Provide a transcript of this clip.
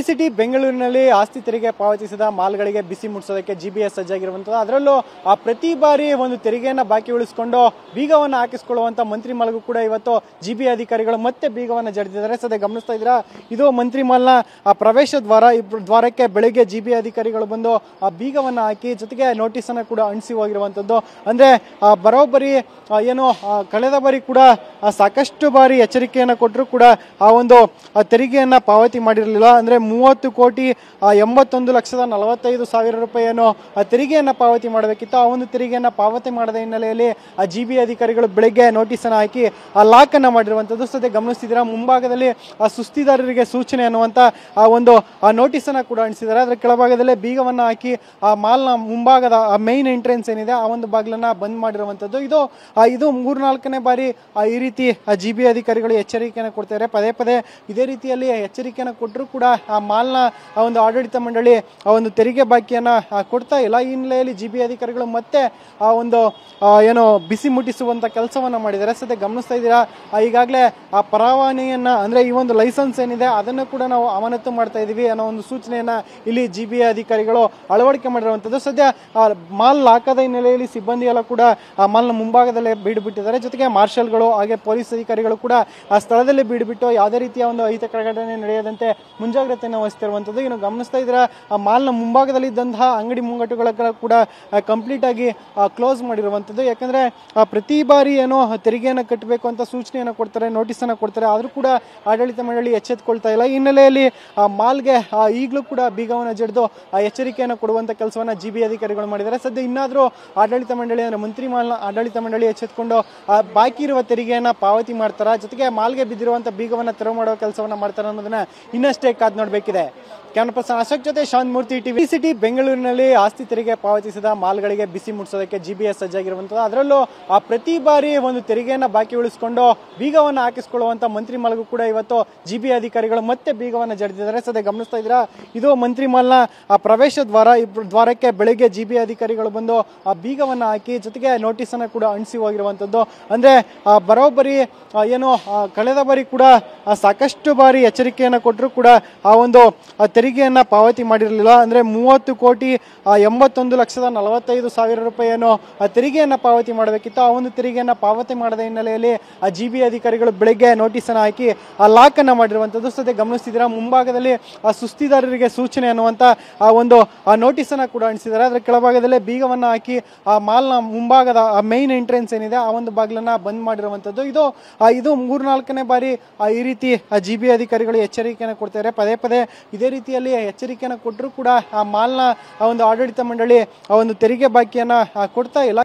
City ಬೆಂಗಳೂರಿನಲ್ಲಿ ಆಸ್ತಿ ತೆರಿಗೆ ಪಾವತಿಸಿದ ಮಾಲ್ಗಳಿಗೆ ಬಿಸಿ ಮುಟ್ಟಿಸೋದಕ್ಕೆ ಜಿಬಿಎಸ್ ಸಜ್ಜಾಗಿರುವಂತದ್ದು. ಅದರಲ್ಲೂ ಪ್ರತಿ ಬಾರಿ ಒಂದು ತೆರಿಗೆಯನ್ನು ಬಾಕಿ ಉಳಿಸಿಕೊಂಡು ಬೀಗವನ್ನು ಹಾಕಿಸಿಕೊಳ್ಳುವಂತ ಮಂತ್ರಿ ಮಾಲ್ಗೂ ಕೂಡ ಇವತ್ತು ಜಿಬಿ ಅಧಿಕಾರಿಗಳು ಮತ್ತೆ ಬೀಗವನ್ನು ಜಡಿದಿದ್ದಾರೆ. ಸದ್ಯ ಗಮನಿಸ್ತಾ ಇದ್ದೀರಾ, ಇದು ಮಂತ್ರಿ ಮಾಲ್ನ ಪ್ರವೇಶ ದ್ವಾರಕ್ಕೆ ಬೆಳಿಗ್ಗೆ ಜಿಬಿ ಅಧಿಕಾರಿಗಳು ಬಂದು ಆ ಬೀಗವನ್ನು ಹಾಕಿ ಜೊತೆಗೆ ನೋಟಿಸ್ ಅನ್ನು ಕೂಡ ಅಂಟಿಸಿ ಹೋಗಿರುವಂತದ್ದು. ಅಂದ್ರೆ ಬರೋಬ್ಬರಿ ಏನು ಕಳೆದ ಬಾರಿ ಕೂಡ ಸಾಕಷ್ಟು ಬಾರಿ ಎಚ್ಚರಿಕೆಯನ್ನು ಕೊಟ್ಟರು ಕೂಡ ಆ ಒಂದು ತೆರಿಗೆಯನ್ನ ಪಾವತಿ ಮಾಡಿರಲಿಲ್ಲ. ಅಂದ್ರೆ 30,81,45,000 ರೂಪಾಯಿಯನ್ನು ತೆರಿಗೆಯನ್ನ ಪಾವತಿ ಮಾಡಬೇಕಿತ್ತು. ಆ ಒಂದು ತೆರಿಗೆಯನ್ನ ಪಾವತಿ ಮಾಡದ ಹಿನ್ನೆಲೆಯಲ್ಲಿ ಜಿಬಿ ಅಧಿಕಾರಿಗಳು ಬೆಳಿಗ್ಗೆ ನೋಟಿಸ್ ಅನ್ನು ಹಾಕಿ ಲಾಕ್ ಅನ್ನ ಮಾಡಿರುವಂತದ್ದು. ಸದ್ಯ ಗಮನಿಸ್ತಿದ್ದೀರಾ, ಮುಂಭಾಗದಲ್ಲಿ ಸುಸ್ತಿದಾರರಿಗೆ ಸೂಚನೆ ಅನ್ನುವಂತ ಒಂದು ನೋಟಿಸ್ ಅನ್ನ ಕೂಡ ಅಂಟಿಸಿದ್ದಾರೆ. ಅದರ ಕೆಳಭಾಗದಲ್ಲೇ ಬೀಗವನ್ನ ಹಾಕಿ ಆ ಮಾಲ್ನ ಮುಂಭಾಗದ ಮೈನ್ ಎಂಟ್ರೆನ್ಸ್ ಏನಿದೆ ಆ ಒಂದು ಬಾಗಿಲನ್ನ ಬಂದ್ ಮಾಡಿರುವಂತದ್ದು. ಇದು 3-4ನೇ ಬಾರಿ ಈ ರೀತಿ ಜಿಬಿ ಅಧಿಕಾರಿಗಳು ಎಚ್ಚರಿಕೆಯನ್ನು ಕೊಡ್ತಾರೆ. ಪದೇ ಪದೇ ಇದೇ ರೀತಿಯಲ್ಲಿ ಎಚ್ಚರಿಕೆಯನ್ನು ಕೊಟ್ಟರು ಕೂಡ ಆ ಮಾಲ್ನ ಒಂದು ಆಡಳಿತ ಮಂಡಳಿ ಆ ಒಂದು ತೆರಿಗೆ ಬಾಕಿಯನ್ನ ಕೊಡ್ತಾ ಇಲ್ಲ. ಈ ಹಿನ್ನೆಲೆಯಲ್ಲಿ ಜಿಬಿ ಅಧಿಕಾರಿಗಳು ಮತ್ತೆ ಆ ಒಂದು ಏನು ಬಿಸಿ ಮುಟ್ಟಿಸುವಂತ ಕೆಲಸವನ್ನ ಮಾಡಿದ್ದಾರೆ. ಸದ್ಯ ಗಮನಿಸ್ತಾ ಇದ್ದೀರಾ, ಈಗಾಗಲೇ ಆ ಪರವಾನಗಿಯನ್ನ ಅಂದ್ರೆ ಈ ಒಂದು ಲೈಸೆನ್ಸ್ ಏನಿದೆ ಅದನ್ನು ಕೂಡ ನಾವು ಅಮಾನತು ಮಾಡ್ತಾ ಇದೀವಿ ಅನ್ನೋ ಒಂದು ಸೂಚನೆಯನ್ನ ಇಲ್ಲಿ ಜಿಬಿ ಅಧಿಕಾರಿಗಳು ಅಳವಡಿಕೆ ಮಾಡಿರುವಂತದ್ದು. ಸದ್ಯ ಮಾಲ್ ಲಾಕದ ಹಿನ್ನೆಲೆಯಲ್ಲಿ ಸಿಬ್ಬಂದಿ ಎಲ್ಲ ಕೂಡ ಆ ಮಾಲ್ನ ಮುಂಭಾಗದಲ್ಲೇ ಬೀಡುಬಿಟ್ಟಿದ್ದಾರೆ. ಜೊತೆಗೆ ಮಾರ್ಷಲ್ಗಳು ಹಾಗೆ ಪೊಲೀಸ್ ಅಧಿಕಾರಿಗಳು ಕೂಡ ಆ ಸ್ಥಳದಲ್ಲಿ ಬೀಡುಬಿಟ್ಟು ಯಾವುದೇ ರೀತಿಯ ಒಂದು ಅಹಿತಕರ ಘಟನೆ ನಡೆಯದಂತೆ ಮುಂಜಾಗ್ರತೆಯನ್ನು ವಹಿಸ್ತಿರುವಂತದ್ದು. ಇನ್ನು ಗಮನಿಸ್ತಾ ಇದ್ದೀರಾ, ಆ ಮಾಲ್ನ ಮುಂಭಾಗದಲ್ಲಿ ಇದ್ದಂತಹ ಅಂಗಡಿ ಮುಂಗಟ್ಟುಗಳ ಕೂಡ ಕಂಪ್ಲೀಟ್ ಆಗಿ ಕ್ಲೋಸ್ ಮಾಡಿರುವಂತದ್ದು. ಯಾಕಂದ್ರೆ ಪ್ರತಿ ಬಾರಿ ಏನೋ ತೆರಿಗೆಯನ್ನು ಕಟ್ಟಬೇಕು ಅಂತ ಸೂಚನೆಯನ್ನು ಕೊಡ್ತಾರೆ, ನೋಟಿಸ್ ಅನ್ನು ಕೊಡ್ತಾರೆ, ಆದ್ರೂ ಕೂಡ ಆಡಳಿತ ಮಂಡಳಿ ಎಚ್ಚೆತ್ತುಕೊಳ್ತಾ ಇಲ್ಲ. ಈ ಹಿನ್ನೆಲೆಯಲ್ಲಿ ಮಾಲ್ಗೆ ಈಗಲೂ ಕೂಡ ಬೀಗವನ್ನು ಜಡಿದು ಎಚ್ಚರಿಕೆಯನ್ನು ಕೊಡುವಂತ ಕೆಲಸವನ್ನ ಜಿಬಿ ಅಧಿಕಾರಿಗಳು ಮಾಡಿದ್ದಾರೆ. ಸದ್ಯ ಇನ್ನಾದ್ರೂ ಆಡಳಿತ ಮಂಡಳಿ ಅಂದ್ರೆ ಮಂತ್ರಿ ಮಾಲ್ನ ಆಡಳಿತ ಮಂಡಳಿ ಎಚ್ಚೆತ್ತುಕೊಂಡು ಬಾಕಿ ಇರುವ ತೆರಿಗೆಯನ್ನ ಪಾವತಿ ಮಾಡ್ತಾರ, ಜೊತೆಗೆ ಮಾಲ್ಗೆ ಬಿದ್ದಿರುವಂತ ಬೀಗವನ್ನ ತೆರವು ಮಾಡುವ ಕೆಲಸವನ್ನ ಮಾಡ್ತಾರೆ ಅನ್ನೋದನ್ನ ಇನ್ನಷ್ಟೇ ಕಾದ್ ನೋಡ್ಬೇಕಿದೆ. ಕ್ಯಾಮರಾ ಪರ್ಸನ್ ಅಶೋಕ್ ಜೊತೆ ಶಾಂತ್ ಮೂರ್ತಿ, ಟಿವಿ ಸಿಟಿ ಬೆಂಗಳೂರಿನಲ್ಲಿ ಆಸ್ತಿ ತೆರಿಗೆ ಪಾವತಿಸಿದ ಮಾಲ್ಗಳಿಗೆ ಬಿಸಿ ಮುಟ್ಟಿಸೋದಕ್ಕೆ ಜಿಬಿಎಸ್ ಸಜ್ಜಾಗಿರುವಂತದ್ದು. ಅದರಲ್ಲೂ ಪ್ರತಿ ಬಾರಿ ಒಂದು ತೆರಿಗೆಯನ್ನ ಬಾಕಿ ಉಳಿಸಿಕೊಂಡು ಬೀಗವನ್ನು ಹಾಕಿಸಿಕೊಳ್ಳುವಂತ ಮಂತ್ರಿ ಮಾಲ್ಗೂ ಕೂಡ ಇವತ್ತು ಜಿಬಿ ಅಧಿಕಾರಿಗಳು ಮತ್ತೆ ಬೀಗವನ್ನು ಜಡಿದಿದ್ದಾರೆ. ಸದ್ಯ ಗಮನಿಸ್ತಾ ಇದ್ದೀರಾ, ಇದು ಮಂತ್ರಿ ಮಾಲ್ನ ಪ್ರವೇಶ ದ್ವಾರಕ್ಕೆ ಬೆಳಿಗ್ಗೆ ಜಿಬಿ ಅಧಿಕಾರಿಗಳು ಬಂದು ಆ ಬೀಗವನ್ನು ಹಾಕಿ ಜೊತೆಗೆ ನೋಟಿಸ್ ಅನ್ನು ಕೂಡ ಅಂಟಿಸಿ ಹೋಗಿರುವಂತದ್ದು. ಅಂದ್ರೆ ಬರೋಬ್ಬರಿ ಏನು ಕಳೆದ ಬಾರಿ ಕೂಡ ಸಾಕಷ್ಟು ಬಾರಿ ಎಚ್ಚರಿಕೆಯನ್ನು ಕೊಟ್ಟರು ಕೂಡ ಆ ಒಂದು ತೆರಿಗೆಯನ್ನ ಪಾವತಿ ಮಾಡಿರಲಿಲ್ಲ. ಅಂದ್ರೆ 30,81,45,000 ರೂಪಾಯಿಯನ್ನು ತೆರಿಗೆಯನ್ನ ಪಾವತಿ ಮಾಡಬೇಕಿತ್ತು. ಆ ಒಂದು ತೆರಿಗೆಯನ್ನ ಪಾವತಿ ಮಾಡದ ಹಿನ್ನೆಲೆಯಲ್ಲಿ ಜಿಬಿ ಅಧಿಕಾರಿಗಳು ಬೆಳಿಗ್ಗೆ ನೋಟಿಸ್ ಅನ್ನು ಹಾಕಿ ಲಾಕ್ ಅನ್ನ ಮಾಡಿರುವಂತದ್ದು. ಸದ್ಯ ಗಮನಿಸ್ತಿದ್ದೀರಾ, ಮುಂಭಾಗದಲ್ಲಿ ಸುಸ್ತಿದಾರರಿಗೆ ಸೂಚನೆ ಅನ್ನುವಂತ ಒಂದು ನೋಟಿಸ್ ಅನ್ನ ಕೂಡ ಅಂಟಿಸಿದ್ದಾರೆ. ಅದರ ಕೆಳಭಾಗದಲ್ಲೇ ಬೀಗವನ್ನ ಹಾಕಿ ಆ ಮಾಲ್ನ ಮುಂಭಾಗದ ಮೈನ್ ಎಂಟ್ರೆನ್ಸ್ ಏನಿದೆ ಆ ಒಂದು ಬಾಗಿಲನ್ನ ಬಂದ್ ಮಾಡಿರುವಂತದ್ದು. ಇದು 3-4ನೇ ಬಾರಿ ಈ ರೀತಿ ಜಿಬಿ ಅಧಿಕಾರಿಗಳು ಎಚ್ಚರಿಕೆಯನ್ನು ಕೊಡ್ತಾರೆ. ಪದೇ ಪದೇ ಇದೇ ರೀತಿಯಲ್ಲಿ ಎಚ್ಚರಿಕೆಯನ್ನು ಕೊಟ್ಟರು ಕೂಡ ಆ ಮಾಲ್ನ ಒಂದು ಆಡಳಿತ ಮಂಡಳಿ ಆ ಒಂದು ತೆರಿಗೆ ಬಾಕಿಯನ್ನ ಕೊಡ್ತಾ ಇಲ್ಲ.